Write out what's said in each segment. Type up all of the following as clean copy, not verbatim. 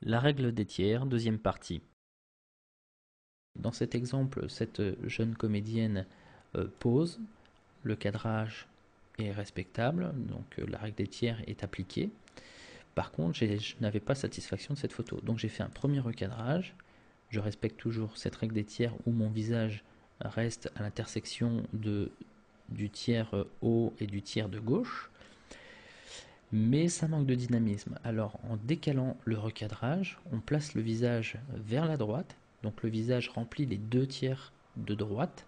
La règle des tiers, deuxième partie. Dans cet exemple, cette jeune comédienne pose, le cadrage est respectable, donc la règle des tiers est appliquée. Par contre, je n'avais pas satisfaction de cette photo, donc j'ai fait un premier recadrage. Je respecte toujours cette règle des tiers où mon visage reste à l'intersection du tiers haut et du tiers de gauche. Mais ça manque de dynamisme. Alors en décalant le recadrage, on place le visage vers la droite, donc le visage remplit les deux tiers de droite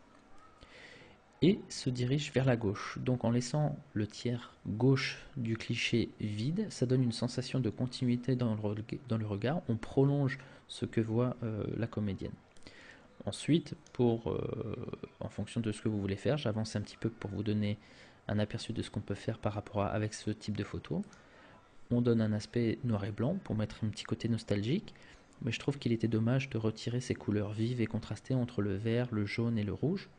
et se dirige vers la gauche. Donc en laissant le tiers gauche du cliché vide, ça donne une sensation de continuité dans le regard, on prolonge ce que voit la comédienne. Ensuite, en fonction de ce que vous voulez faire, j'avance un petit peu pour vous donner un aperçu de ce qu'on peut faire avec ce type de photo. On donne un aspect noir et blanc pour mettre un petit côté nostalgique, mais je trouve qu'il était dommage de retirer ces couleurs vives et contrastées entre le vert, le jaune et le rouge.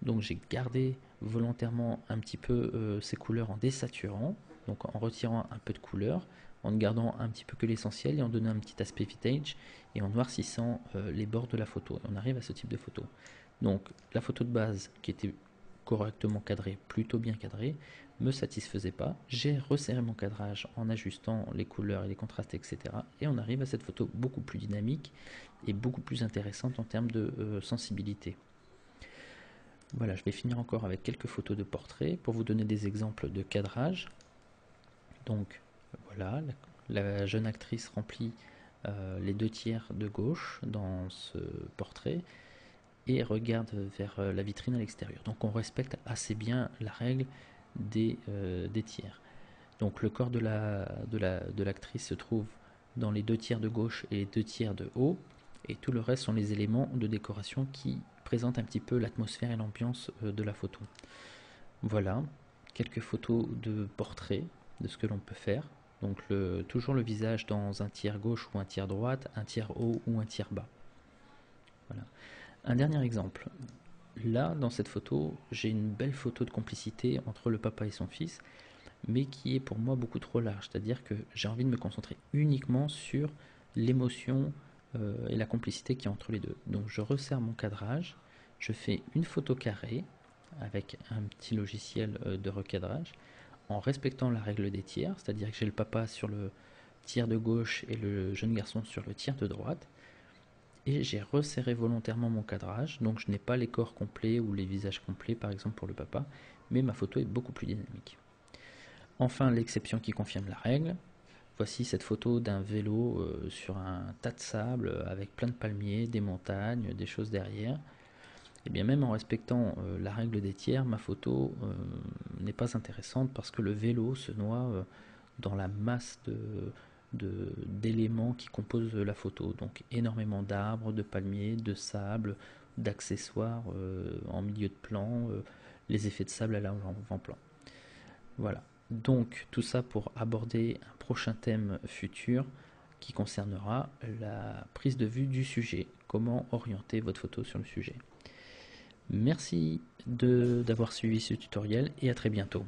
Donc j'ai gardé volontairement un petit peu ces couleurs en désaturant, donc en retirant un peu de couleur, en ne gardant un petit peu que l'essentiel et en donnant un petit aspect vintage et en noircissant les bords de la photo. Et on arrive à ce type de photo. Donc la photo de base qui était correctement cadrée, plutôt bien cadrée, me satisfaisait pas. J'ai resserré mon cadrage en ajustant les couleurs et les contrastes, etc. Et on arrive à cette photo beaucoup plus dynamique et beaucoup plus intéressante en termes de sensibilité. Voilà, je vais finir encore avec quelques photos de portraits pour vous donner des exemples de cadrage. Donc voilà, la jeune actrice remplit les deux tiers de gauche dans ce portrait et regarde vers la vitrine à l'extérieur. Donc on respecte assez bien la règle des tiers. Donc le corps de l'actrice se trouve dans les deux tiers de gauche et les deux tiers de haut, et tout le reste sont les éléments de décoration qui présentent un petit peu l'atmosphère et l'ambiance de la photo. Voilà, quelques photos de portrait de ce que l'on peut faire. Donc toujours le visage dans un tiers gauche ou un tiers droite, un tiers haut ou un tiers bas. Voilà. Un dernier exemple. Là, dans cette photo, j'ai une belle photo de complicité entre le papa et son fils, mais qui est pour moi beaucoup trop large. C'est-à-dire que j'ai envie de me concentrer uniquement sur l'émotion et la complicité qui est entre les deux. Donc je resserre mon cadrage, je fais une photo carrée avec un petit logiciel de recadrage en respectant la règle des tiers, c'est-à-dire que j'ai le papa sur le tiers de gauche et le jeune garçon sur le tiers de droite. Et j'ai resserré volontairement mon cadrage, donc je n'ai pas les corps complets ou les visages complets par exemple pour le papa, mais ma photo est beaucoup plus dynamique. Enfin, l'exception qui confirme la règle. Voici cette photo d'un vélo sur un tas de sable avec plein de palmiers, des montagnes, des choses derrière. Et bien même en respectant la règle des tiers, ma photo n'est pas intéressante parce que le vélo se noie dans la masse d'éléments qui composent la photo. Donc énormément d'arbres, de palmiers, de sable, d'accessoires en milieu de plan, les effets de sable à l'avant-plan. Voilà. Donc tout ça pour aborder un prochain thème futur qui concernera la prise de vue du sujet, comment orienter votre photo sur le sujet. Merci d'avoir suivi ce tutoriel et à très bientôt.